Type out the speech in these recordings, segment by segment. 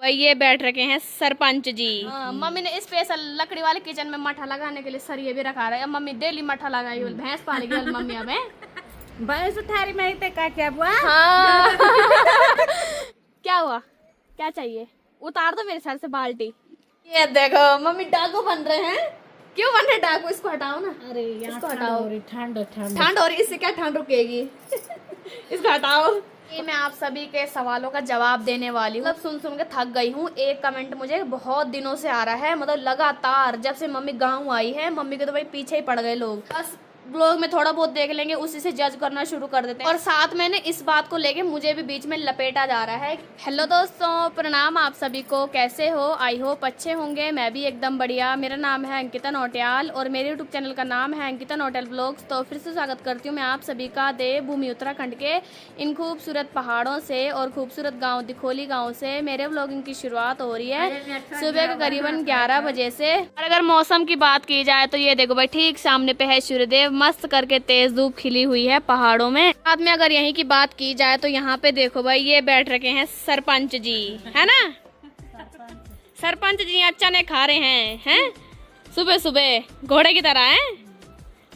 भाई ये बैठ रखे हैं सरपंच जी। मम्मी ने स्पेशल लकड़ी वाले किचन में मठा लगाने के लिए सरिये भी रखा रहा है। अब मम्मी डेली मठा लगाई, भैंस पालेगी मम्मी अब भैंस थारी में क्या हुआ? हाँ। क्या हुआ, क्या चाहिए? उतार दो मेरे सर से बाल्टी। ये देखो मम्मी डाकू बन रहे हैं। क्यों बन रहे डाकू? इसको हटाओ ना। अरे इसको हटाओ, ठंड हो रही, इससे क्या ठंड रुकेगी? इसको हटाओ। ये मैं आप सभी के सवालों का जवाब देने वाली हूँ। मतलब सुन के थक गई हूँ। एक कमेंट मुझे बहुत दिनों से आ रहा है, मतलब लगातार जब से मम्मी गाँव आई है। मम्मी के तो भाई पीछे ही पड़ गए लोग। बस ब्लॉग में थोड़ा बहुत देख लेंगे, उसी से जज करना शुरू कर देते हैं। और साथ में इस बात को लेके मुझे भी बीच में लपेटा जा रहा है। हेलो दोस्तों, प्रणाम आप सभी को। कैसे हो? आई होप अच्छे होंगे। मैं भी एकदम बढ़िया। मेरा नाम है अंकिता नौटियाल और मेरे यूट्यूब चैनल का नाम है अंकिता नौटियाल ब्लॉग्स। तो फिर से स्वागत करती हूँ मैं आप सभी का देवभूमि उत्तराखंड के इन खूबसूरत पहाड़ों से और खूबसूरत गाँव दिखोली गाँव से मेरे ब्लॉगिंग की शुरुआत हो रही है सुबह के करीबन 11 बजे से। और अगर मौसम की बात की जाए तो ये देखो भाई, ठीक सामने पे है सूर्यदेव, मस्त करके तेज धूप खिली हुई है पहाड़ों में। साथ में अगर यहीं की बात की जाए तो यहाँ पे देखो भाई, ये बैठ रखे हैं सरपंच जी, है ना? सरपंच जी अच्छा ने खा रहे हैं सुबह सुबह घोड़े की तरह है।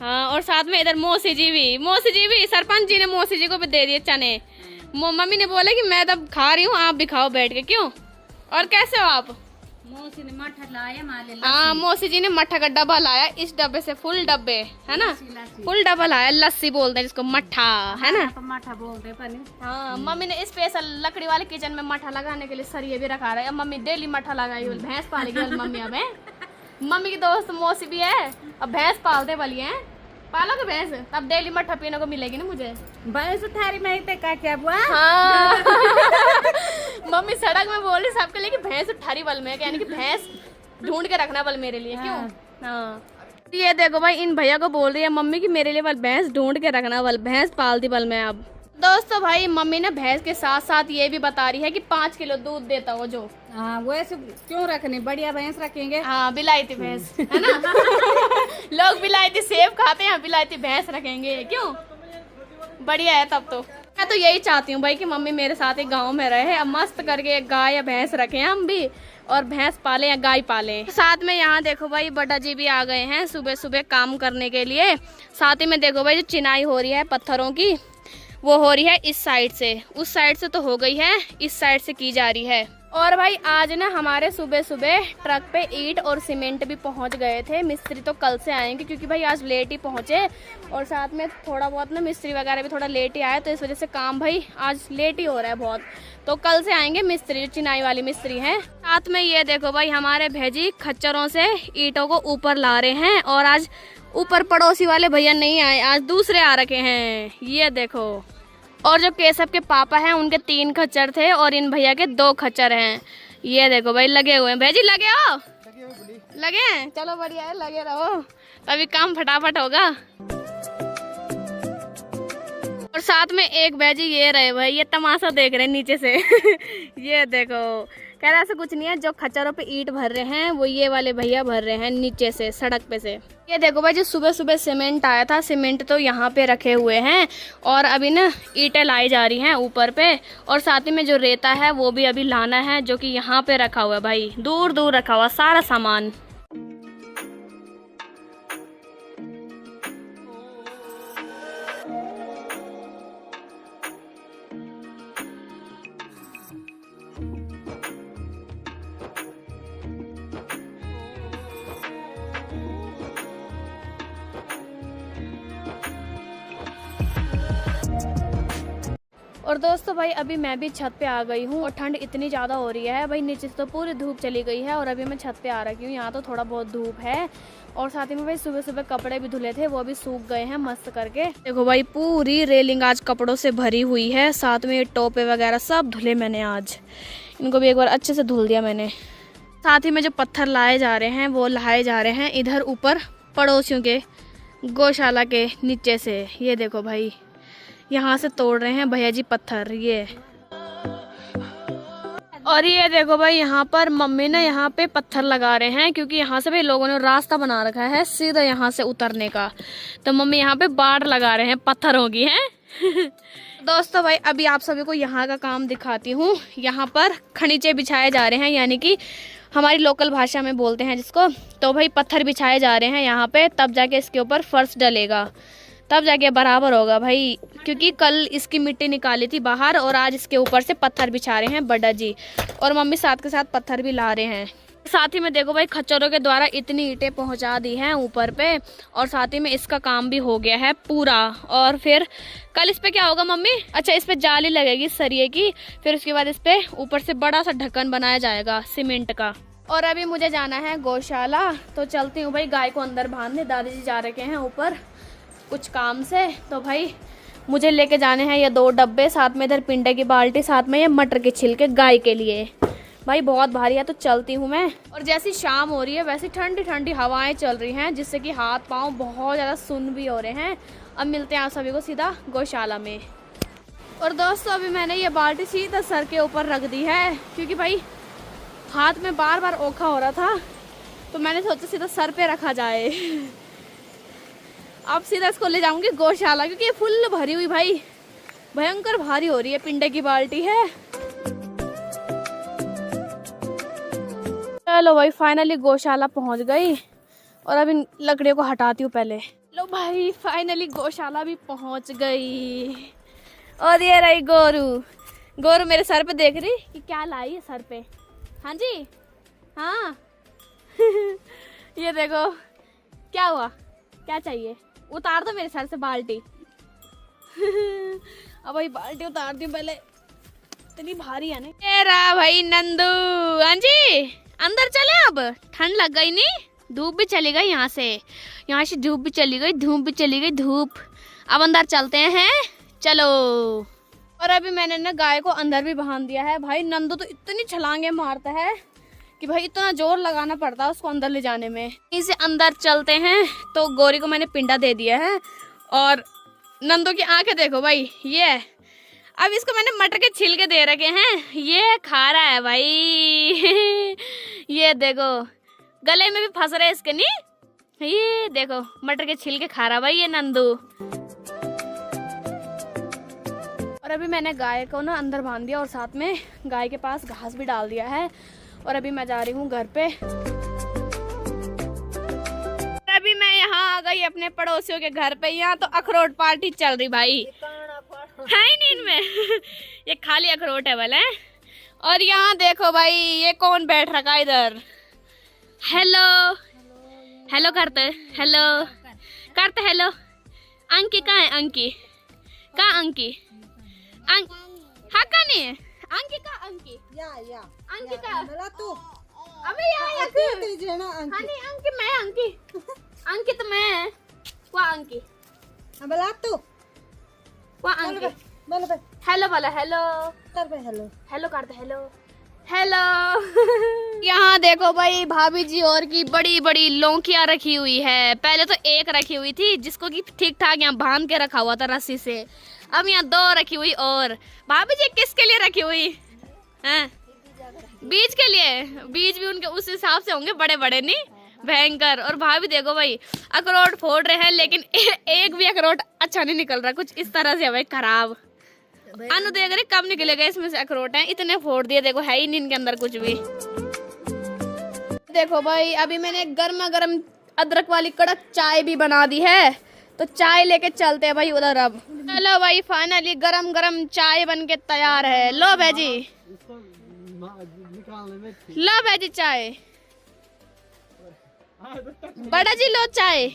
हाँ, और साथ में इधर मौसी जी भी सरपंच जी ने मौसी जी को भी दे दिए चने। मम्मी ने बोले कि मैं तब खा रही हूँ, आप भी खाओ बैठ के। क्यों? और कैसे हो आप? मौसी ने मठा लाया माले। हाँ, मौसी जी ने मट्ठा का डब्बा लाया, इस डब्बे से फुल डब्बे, है ना? फुल डब्बा लाया। लस्सी बोलते हैं जिसको, मट्ठा, है ना? मठा बोलते हैं। हाँ, मम्मी ने स्पेशल लकड़ी वाले किचन में मठा लगाने के लिए सरिये भी रखा रहा है। अब मम्मी डेली मठा लगाई, भैंस पालेगी मम्मी अब। मम्मी की दोस्त मौसी भी है, अब भैंस पालते वाली है। पालोगे भैंस, तब डेली मठा पीने को मिलेगी ना मुझे। भैंस थारी में क्या हुआ? हाँ। मम्मी सड़क में बोल रही सबके लिए कि भैंस ठारी बल में, यानी कि भैंस ढूंढ के रखना बल मेरे लिए। क्यों? हाँ। ये देखो भाई, इन भैया को बोल रही है मम्मी कि मेरे लिए बल भैंस ढूंढ के रखना, बल भैंस पालती बल में। अब दोस्तों भाई, मम्मी ने भैंस के साथ साथ ये भी बता रही है कि 5 किलो दूध देता हो जो। हाँ, वैसे क्यों रखनी, बढ़िया भैंस रखेंगे। हाँ, बिलायती भैंस, है ना? लोग बिलायती सेब खाते हैं, बिलायती भैंस रखेंगे। क्यों? बढ़िया है तब तो। मैं तो यही चाहती हूँ भाई कि मम्मी मेरे साथ एक गाँव में रहे, अब मस्त करके गाय या भैंस रखें हम भी, और भैंस पाले या गाय पाले। साथ में यहाँ देखो भाई, बड़ा जी भी आ गए हैं सुबह सुबह काम करने के लिए। साथ ही में देखो भाई, जो चिनाई हो रही है पत्थरों की, वो हो रही है इस साइड से। उस साइड से तो हो गई है, इस साइड से की जा रही है। और भाई आज ना हमारे सुबह सुबह ट्रक पे ईंट और सीमेंट भी पहुंच गए थे। मिस्त्री तो कल से आएंगे क्योंकि भाई आज लेट ही पहुंचे, और साथ में थोड़ा बहुत ना मिस्त्री वगैरह भी थोड़ा लेट ही आए, तो इस वजह से काम भाई आज लेट ही हो रहा है बहुत। तो कल से आएंगे मिस्त्री, जो चिनाई वाली मिस्त्री हैं। साथ में ये देखो भाई, हमारे भेजी खच्चरों से ईंटों को ऊपर ला रहे हैं, और आज ऊपर पड़ोसी वाले भैया नहीं आए, आज दूसरे आ रखे हैं। ये देखो, और जो केशव के पापा हैं उनके 3 खच्चर थे और इन भैया के 2 खच्चर हैं। ये देखो भाई, लगे हुए हैं। भैजी लगे हो? लगे हैं, चलो बढ़िया है, लगे रहो, तभी काम फटाफट होगा। और साथ में एक भैजी ये रहे भाई, ये तमाशा देख रहे हैं नीचे से। ये देखो, कह रहा ऐसा कुछ नहीं है, जो खच्चरों पे ईंट भर रहे हैं वो ये वाले भैया भर रहे हैं नीचे से, सड़क पे से। ये देखो भाई, जो सुबह सुबह सीमेंट आया था, सीमेंट तो यहाँ पे रखे हुए हैं, और अभी ना ईंटें लाई जा रही हैं ऊपर पे। और साथ ही में जो रेता है वो भी अभी लाना है, जो कि यहाँ पे रखा हुआ है भाई, दूर दूर रखा हुआ सारा सामान। और दोस्तों भाई, अभी मैं भी छत पे आ गई हूँ, और ठंड इतनी ज़्यादा हो रही है भाई, नीचे से तो पूरी धूप चली गई है, और अभी मैं छत पे आ रही हूँ। यहाँ तो थोड़ा बहुत धूप है, और साथ ही में भाई सुबह सुबह कपड़े भी धुले थे, वो भी सूख गए हैं मस्त करके। देखो भाई, पूरी रेलिंग आज कपड़ों से भरी हुई है, साथ में ये टोपे वगैरह सब धुले मैंने आज, इनको भी एक बार अच्छे से धुल दिया मैंने। साथ ही में जो पत्थर लाए जा रहे हैं वो लाए जा रहे हैं इधर ऊपर पड़ोसियों के गौशाला के नीचे से। ये देखो भाई, यहाँ से तोड़ रहे हैं भैया जी पत्थर ये। और ये देखो भाई, यहाँ पर मम्मी ने यहाँ पे पत्थर लगा रहे हैं, क्योंकि यहाँ से भाई लोगों ने रास्ता बना रखा है सीधा यहाँ से उतरने का, तो मम्मी यहाँ पे बाड़ लगा रहे हैं पत्थरों की, हैं। दोस्तों भाई अभी आप सभी को यहाँ का काम दिखाती हूँ। यहाँ पर खनीचे बिछाए जा रहे हैं, यानी कि हमारी लोकल भाषा में बोलते हैं जिसको। तो भाई पत्थर बिछाए जा रहे हैं यहाँ पे, तब जाके इसके ऊपर फर्श डलेगा, तब जाके बराबर होगा भाई। क्योंकि कल इसकी मिट्टी निकाली थी बाहर और आज इसके ऊपर से पत्थर बिछा रहे हैं बड़ा जी, और मम्मी साथ के साथ पत्थर भी ला रहे हैं। साथ ही में देखो भाई खच्चरों के द्वारा इतनी ईंटें पहुंचा दी हैं ऊपर पे, और साथ ही में इसका काम भी हो गया है पूरा। और फिर कल इस पे क्या होगा मम्मी? अच्छा, इस पे जाली लगेगी सरिये की, फिर उसके बाद इस पे ऊपर से बड़ा सा ढक्कन बनाया जाएगा सीमेंट का। और अभी मुझे जाना है गौशाला, तो चलती हूँ भाई गाय को अंदर बांधने। दादी जी जा रखे हैं ऊपर कुछ काम से, तो भाई मुझे लेके जाने हैं ये 2 डब्बे, साथ में इधर पिंडे की बाल्टी, साथ में ये मटर के छिलके गाय के लिए। भाई बहुत भारी है, तो चलती हूँ मैं। और जैसी शाम हो रही है वैसी ठंडी ठंडी हवाएं चल रही हैं, जिससे कि हाथ पांव बहुत ज़्यादा सुन्न भी हो रहे हैं। अब मिलते हैं आप सभी को सीधा गौशाला में। और दोस्तों अभी मैंने ये बाल्टी सीधा सर के ऊपर रख दी है, क्योंकि भाई हाथ में बार बार ओखा हो रहा था, तो मैंने सोचा सीधा सर पे रखा जाए। अब सीधा इसको ले जाऊंगी गौशाला, क्योंकि ये फुल भरी हुई भाई भयंकर भारी हो रही है, पिंडे की बाल्टी है। चलो भाई फाइनली गौशाला पहुंच गई, और अब इन लकड़ियों को हटाती हूँ पहले। लो भाई फाइनली गौशाला भी पहुंच गई, और ये रही गोरू। गोरू मेरे सर पे देख रही कि क्या लाई है सर पे। हाँ जी, हाँ। ये देखो क्या हुआ, क्या चाहिए? उतार दो मेरे सर से बाल्टी। अब भाई बाल्टी उतार दी पहले, इतनी भारी है ना। तेरा भाई नंदू। हाँ जी, अंदर चले, अब ठंड लग गई नहीं, धूप भी चली गई यहाँ से धूप भी चली गई, धूप भी चली गई धूप। अब अंदर चलते हैं, चलो। और अभी मैंने ना गाय को अंदर भी बांध दिया है। भाई नंदू तो इतनी छलांगे मारता है कि भाई इतना जोर लगाना पड़ता है उसको अंदर ले जाने में। इसे अंदर चलते हैं, तो गोरी को मैंने पिंडा दे दिया है, और नंदू की आंखें देखो भाई, ये अब इसको मैंने मटर के छिलके दे रखे हैं, ये खा रहा है भाई। ये देखो गले में भी फंस रहे इसके, नहीं ये देखो मटर के छिलके खा रहा भाई ये नंदू। और अभी मैंने गाय को ना अंदर बांध दिया, और साथ में गाय के पास घास भी डाल दिया है, और अभी मैं जा रही हूँ घर पे। अभी मैं यहाँ आ गई अपने पड़ोसियों के घर पे। यहाँ तो अखरोट पार्टी चल रही भाई, है ही नहीं इनमें। ये खाली अखरोट है वाले। और यहाँ देखो भाई ये कौन बैठ रखा इधर। हेलो हेलो करते, हेलो करते, हेलो। अंकी कहाँ है? अंकी कहाँ? अंकी हाँ कहाँ नहीं है? अंकी का अंकी अंकी का तू अबे यार अंकी अंकी मैं अंकी अंकी तो मैं वो अंकी बला तू वो अंकी। हेलो बोला, हेलो हेलो हेलो करते, हेलो हेलो। यहाँ देखो भाई भाभी जी और की बड़ी बड़ी लौकियाँ रखी हुई है। पहले तो एक रखी हुई थी जिसको कि ठीक ठाक यहाँ बांध के रखा हुआ था रस्सी से, अब यहाँ 2 रखी हुई। और भाभी जी किसके लिए रखी हुई है? बीज के लिए। बीज भी उनके उस हिसाब से होंगे, बड़े बड़े नहीं, भयंकर। और भाभी देखो भाई अखरोट फोड़ रहे हैं, लेकिन एक भी अखरोट अच्छा नहीं निकल रहा, कुछ इस तरह से है भाई खराब। अनु देख रहे कब निकलेगा इसमें से अखरोट हैं, इतने फोड़ दिए, देखो है ही नहीं इनके अंदर कुछ भी। देखो भाई अभी मैंने गर्मा गर्म अदरक वाली कड़क चाय भी बना दी है, तो चाय लेके चलते हैं भाई उधर। अब चलो भाई फाइनली गरम गरम चाय बन के तैयार है। लो भाजी, लो भाजी चाय, बड़ा जी लो चाय।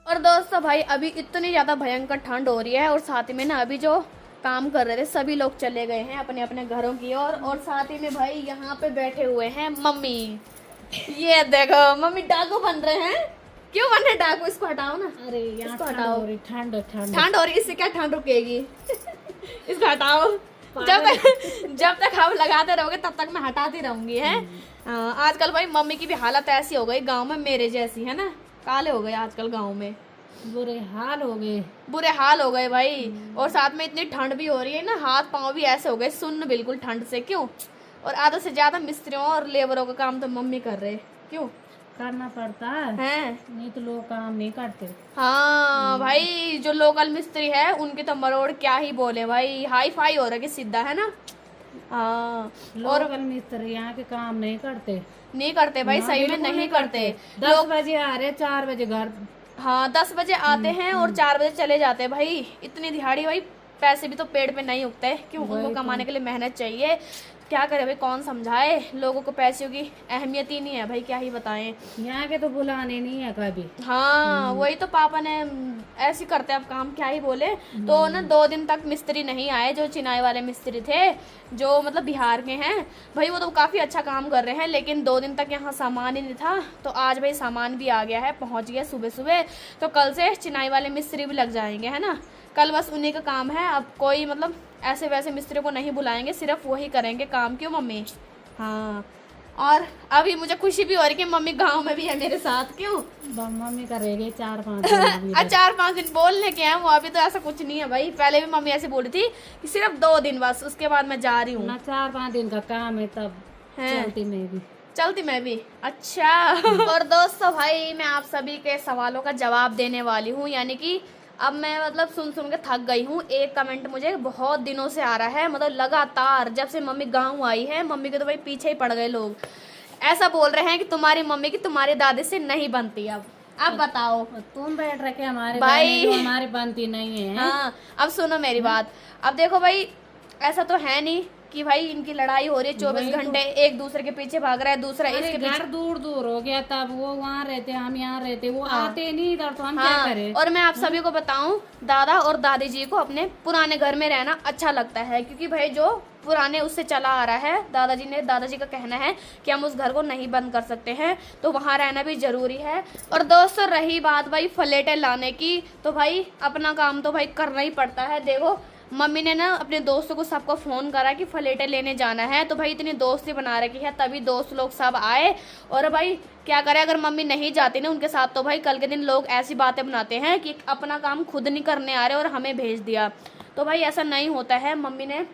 और दोस्तों भाई अभी इतनी ज्यादा भयंकर ठंड हो रही है, और साथ में ना अभी जो काम कर रहे थे सभी लोग चले गए हैं अपने अपने घरों की ओर। और साथ ही में भाई यहाँ पे बैठे हुए हैं मम्मी। ये देखो मम्मी डाकू बन रहे हैं। क्यों बन रहे डाकू? इसको हटाओ ना। अरे यहाँ ठंड हो रही, इससे क्या ठंड रुकेगी? इसको हटाओ। जब तक हम लगाते रहोगे तब तक मैं हटाती रहूंगी है। आजकल भाई मम्मी की भी हालत ऐसी हो गई गांव में, मेरे जैसी है ना, काले हो गए आजकल गांव में, बुरे हाल हो गए भाई। और साथ में इतनी ठंड भी हो रही है ना, हाथ पांव भी ऐसे हो गए सुन्न बिल्कुल ठंड से। क्यों? और आधा से ज्यादा मिस्त्रियों और लेबरों का काम तो मम्मी कर रहे। क्यों? करना पड़ता है, नहीं तो लोग काम नहीं करते। हाँ भाई, जो लोकल मिस्त्री है उनके तो मरोड़ क्या ही बोले भाई, हाई फाई हो रहा है सीधा, है ना। हाँ, लोकल मिस्त्री यहाँ के काम नहीं करते भाई, सही में नहीं करते। 10 बजे आ रहे, 4 बजे घर। हाँ, 10 बजे आते हैं और 4 बजे चले जाते हैं भाई। इतनी दिहाड़ी भाई, पैसे भी तो पेड़ पे नहीं उगते, क्यों? उनको कमाने के लिए मेहनत चाहिए। क्या करे भाई, कौन समझाए लोगों को, पैसों की अहमियत ही नहीं है भाई, क्या ही बताएं। यहाँ के तो बुलाने नहीं है कभी। हाँ, वही तो पापा ने ऐसे करते अब काम, क्या ही बोले। तो ना 2 दिन तक मिस्त्री नहीं आए, जो चिनाई वाले मिस्त्री थे, जो मतलब बिहार के हैं भाई, वो तो काफ़ी अच्छा काम कर रहे हैं, लेकिन 2 दिन तक यहाँ सामान ही नहीं था। तो आज भाई सामान भी आ गया है, पहुँच गया सुबह सुबह। तो कल से चिनाई वाले मिस्त्री भी लग जाएंगे, है ना। कल बस उन्हीं का काम है, अब कोई मतलब ऐसे वैसे मिस्त्री को नहीं बुलाएंगे, सिर्फ वही करेंगे काम। क्यों मम्मी? हाँ, और अभी मुझे खुशी भी हो रही कि मम्मी गांव में भी है मेरे साथ। क्यों? मम्मी करेगी 4-5 दिन। 4-5 दिन बोलने के हैं वो, अभी तो ऐसा कुछ नहीं है भाई। पहले भी मम्मी ऐसे बोली थी कि सिर्फ 2 दिन बस, उसके बाद मैं जा रही हूँ ना। 4-5 दिन का काम है, तब चलती मैं भी। अच्छा। और दोस्तों भाई, मैं आप सभी के सवालों का जवाब देने वाली हूँ, यानी कि अब मैं मतलब सुन के थक गई हूँ। एक कमेंट मुझे बहुत दिनों से आ रहा है, मतलब लगातार, जब से मम्मी गांव आई है, मम्मी के तो भाई पीछे ही पड़ गए लोग। ऐसा बोल रहे हैं कि तुम्हारी मम्मी की तुम्हारी दादी से नहीं बनती। अब बताओ, तुम बैठ रखे हमारे भाई, हमारे बनती नहीं है। हाँ, अब सुनो मेरी बात। अब देखो भाई, ऐसा तो है नहीं कि भाई इनकी लड़ाई हो रही है 24 घंटे, एक दूसरे के पीछे भाग रहा है, दूसरा इसके पीछे। घर दूर दूर हो गया, तब वो वहाँ रहते, हम यहाँ रहते, वो आते नहीं इधर, तो हम क्या करें। और मैं आप सभी को बताऊं, दादा और दादी जी को अपने पुराने घर में रहना अच्छा लगता है, क्योंकि भाई जो पुराने उससे चला आ रहा है, दादाजी का कहना है कि हम उस घर को नहीं बंद कर सकते हैं, तो वहाँ रहना भी जरूरी है। और दोस्तों, रही बात भाई फलेटे लाने की, तो भाई अपना काम तो भाई करना ही पड़ता है। देखो, मम्मी ने ना अपने दोस्तों को सबको फ़ोन करा कि फलेटे लेने जाना है, तो भाई इतनी दोस्ती बना रखी है, तभी दोस्त लोग सब आए। और भाई क्या करें, अगर मम्मी नहीं जाती ना उनके साथ, तो भाई कल के दिन लोग ऐसी बातें बनाते हैं कि अपना काम खुद नहीं करने आ रहे और हमें भेज दिया। तो भाई ऐसा नहीं होता है। मम्मी ने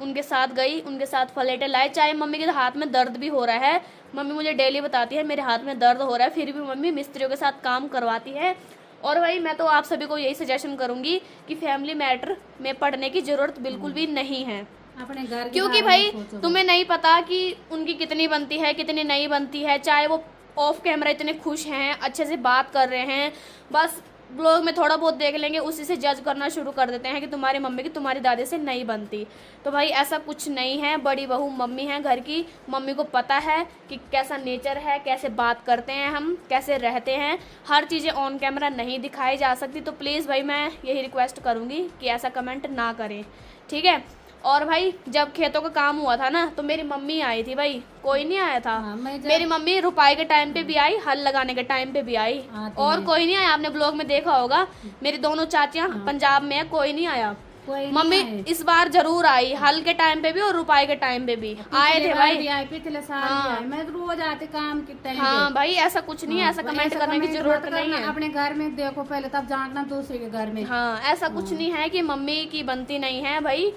उनके साथ गई, उनके साथ फलेटे लाए, चाहे मम्मी के हाथ में दर्द भी हो रहा है। मम्मी मुझे डेली बताती है मेरे हाथ में दर्द हो रहा है, फिर भी मम्मी मिस्त्रियों के साथ काम करवाती है। और भाई मैं तो आप सभी को यही सजेशन करूंगी कि फैमिली मैटर में पढ़ने की जरूरत बिल्कुल भी नहीं है अपने घर, क्योंकि भाई तुम्हें नहीं पता कि उनकी कितनी बनती है, कितनी नहीं बनती है। चाहे वो ऑफ कैमरा इतने खुश हैं, अच्छे से बात कर रहे हैं, बस ब्लॉग में थोड़ा बहुत देख लेंगे, उसी से जज करना शुरू कर देते हैं कि तुम्हारी मम्मी की तुम्हारी दादी से नहीं बनती। तो भाई ऐसा कुछ नहीं है। बड़ी बहू मम्मी है घर की, मम्मी को पता है कि कैसा नेचर है, कैसे बात करते हैं हम, कैसे रहते हैं। हर चीज़ें ऑन कैमरा नहीं दिखाई जा सकती। तो प्लीज़ भाई मैं यही रिक्वेस्ट करूँगी कि ऐसा कमेंट ना करें, ठीक है। और भाई जब खेतों का काम हुआ था ना, तो मेरी मम्मी आई थी भाई, कोई नहीं आया था। मेरी मम्मी रुपाई के टाइम पे भी आई, हल लगाने के टाइम पे भी आई, और कोई नहीं आया। आपने ब्लॉग में देखा होगा, मेरी दोनों चाचियां पंजाब में है, कोई नहीं आया। मम्मी इस बार जरूर आई, हल के टाइम पे भी और रुपाई के टाइम पे भी आए थे भाई। पिछले साल मैं रोज आते काम के टाइम। हाँ भाई ऐसा कुछ नहीं है, ऐसा कमेंट करने की जरूरत नहीं है। अपने घर में देखो पहले, तब जानना दूसरे के घर में। हाँ, ऐसा कुछ नहीं है कि मम्मी की बनती नहीं है भाई।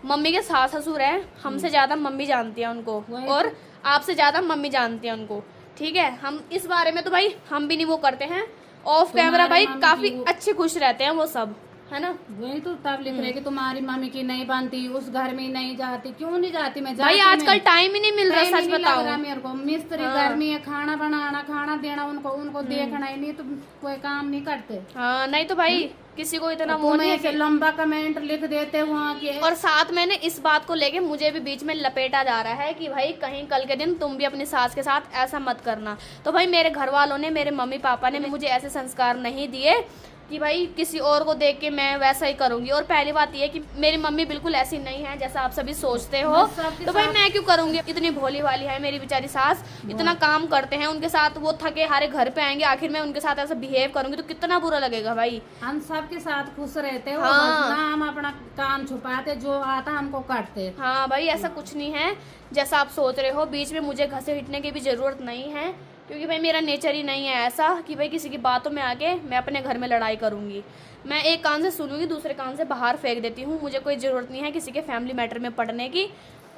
मम्मी के सास ससुर है, हमसे ज्यादा मम्मी जानती है उनको, और आपसे ज्यादा मम्मी जानती है उनको, ठीक है। हम इस बारे में तो भाई हम भी नहीं वो करते हैं। ऑफ कैमरा भाई काफी अच्छे खुश रहते हैं वो सब, है ना। वही तो तब लिख रहे कि तुम्हारी मम्मी की नहीं बनती, उस घर में नहीं जाती। क्यों नहीं जाती? मैं भाई आजकल टाइम ही नहीं मिल रहा, सच बताओ मेरे को। मिस्त्री घर में है, खाना बनाना, खाना देना, उनको देखना ही नहीं, तो कोई काम नहीं करते। हाँ, नहीं तो भाई किसी को इतना वो नहीं है कि लंबा कमेंट लिख देते वहाँ के। और साथ में इस बात को लेके मुझे भी बीच में लपेटा जा रहा है कि भाई कहीं कल के दिन तुम भी अपनी सास के साथ ऐसा मत करना। तो भाई मेरे घर वालों ने, मेरे मम्मी पापा ने मुझे ऐसे संस्कार नहीं दिए कि भाई किसी और को देख के मैं वैसा ही करूंगी। और पहली बात ये कि मेरी मम्मी बिल्कुल ऐसी नहीं है जैसा आप सभी सोचते हो, तो भाई मैं क्यों करूंगी। इतनी भोली वाली है मेरी बेचारी सास, इतना काम करते हैं उनके साथ, वो थके हारे घर पे आएंगे, आखिर मैं उनके साथ ऐसा बिहेव करूंगी तो कितना बुरा लगेगा भाई। हम सबके साथ खुश रहते हो, ना हम अपना काम छुपाते, जो आता हमको करते। हाँ भाई ऐसा कुछ नहीं है जैसा आप सोच रहे हो। बीच में मुझे घसे हिटने की भी जरूरत नहीं है, क्योंकि भाई मेरा नेचर ही नहीं है ऐसा कि भाई किसी की बातों में आके मैं अपने घर में लड़ाई करूंगी। मैं एक कान से सुनूंगी, दूसरे कान से बाहर फेंक देती हूँ। मुझे कोई ज़रूरत नहीं है किसी के फैमिली मैटर में पढ़ने की।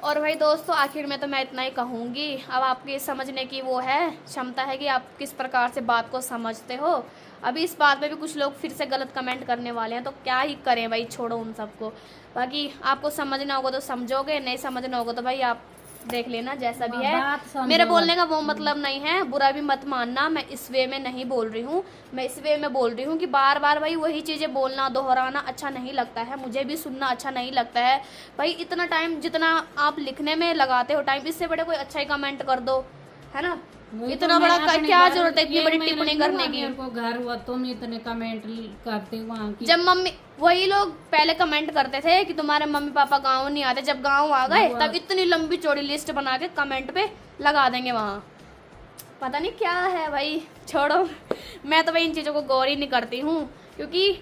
और भाई दोस्तों आखिर में तो मैं इतना ही कहूँगी, अब आपकी समझने की वो है क्षमता है कि आप किस प्रकार से बात को समझते हो। अभी इस बात में भी कुछ लोग फिर से गलत कमेंट करने वाले हैं, तो क्या ही करें भाई, छोड़ो उन सबको। बाकी आपको समझना होगा तो समझोगे, नहीं समझना होगा तो भाई आप देख लेना जैसा भी है। मेरे बोलने का वो मतलब नहीं है, बुरा भी मत मानना, मैं इस वे में नहीं बोल रही हूँ। मैं इस वे में बोल रही हूँ कि बार बार भाई वही चीज़ें बोलना, दोहराना अच्छा नहीं लगता है, मुझे भी सुनना अच्छा नहीं लगता है। भाई इतना टाइम जितना आप लिखने में लगाते हो टाइम, इससे बड़े कोई अच्छा ही कमेंट कर दो, है ना। इतना बड़ा क्या जरूरत है इतनी बड़ी टिप्पणी करने की। घर हुआ तुम इतने कमेंट करते वहाँ की। जब मम्मी, वही लोग पहले कमेंट करते थे कि तुम्हारे मम्मी पापा गांव नहीं आते, जब गांव आ गए तब इतनी लंबी चौड़ी लिस्ट बना के कमेंट पे लगा देंगे वहाँ। पता नहीं क्या है भाई, छोड़ो। मैं तो भाई इन चीज़ों को गौर ही नहीं करती हूँ, क्योंकि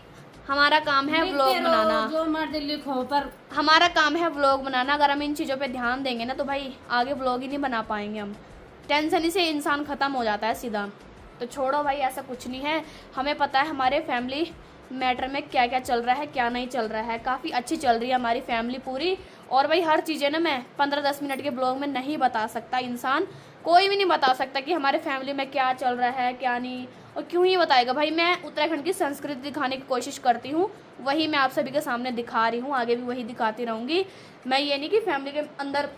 हमारा काम है व्लॉग बनाना, जो मर्जी लिखो, पर हमारा काम है व्लॉग बनाना। अगर हम इन चीज़ों पे ध्यान देंगे ना तो भाई आगे व्लॉग ही नहीं बना पाएंगे हम। टेंशन ही से इंसान ख़त्म हो जाता है सीधा। तो छोड़ो भाई, ऐसा कुछ नहीं है। हमें पता है हमारे फैमिली मैटर में क्या क्या चल रहा है, क्या नहीं चल रहा है। काफ़ी अच्छी चल रही है हमारी फैमिली पूरी। और भाई हर चीज़ें ना मैं 15-10 मिनट के ब्लॉग में नहीं बता सकता। इंसान कोई भी नहीं बता सकता कि हमारे फैमिली में क्या चल रहा है क्या नहीं, और क्यों ही बताएगा भाई। मैं उत्तराखंड की संस्कृति दिखाने की कोशिश करती हूँ, वही मैं आप सभी के सामने दिखा रही हूँ, आगे भी वही दिखाती रहूँगी। मैं ये नहीं कि फैमिली के अंदर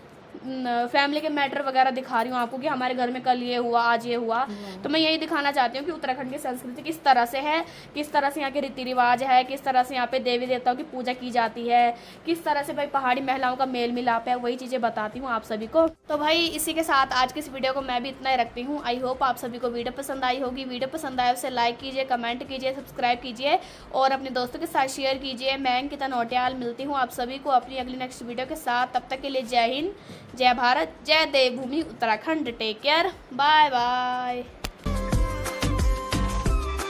फैमिली के मैटर वगैरह दिखा रही हूँ आपको कि हमारे घर में कल ये हुआ, आज ये हुआ। तो मैं यही दिखाना चाहती हूँ कि उत्तराखंड की संस्कृति किस तरह से है, किस तरह से यहाँ के रीति रिवाज है, किस तरह से यहाँ पे देवी देवताओं की पूजा की जाती है, किस तरह से भाई पहाड़ी महिलाओं का मेल मिलाप है, वही चीज़ें बताती हूँ आप सभी को। तो भाई इसी के साथ आज की इस वीडियो को मैं भी इतना ही रखती हूँ। आई होप आप सभी को वीडियो पसंद आई होगी। वीडियो पसंद आए उसे लाइक कीजिए, कमेंट कीजिए, सब्सक्राइब कीजिए और अपने दोस्तों के साथ शेयर कीजिए। मैं अंकिता नौटियाल मिलती हूँ आप सभी को अपनी अगली नेक्स्ट वीडियो के साथ। तब तक के लिए जय हिंद, जय भारत, जय Devbhoomi Uttarakhand. Take care, bye bye.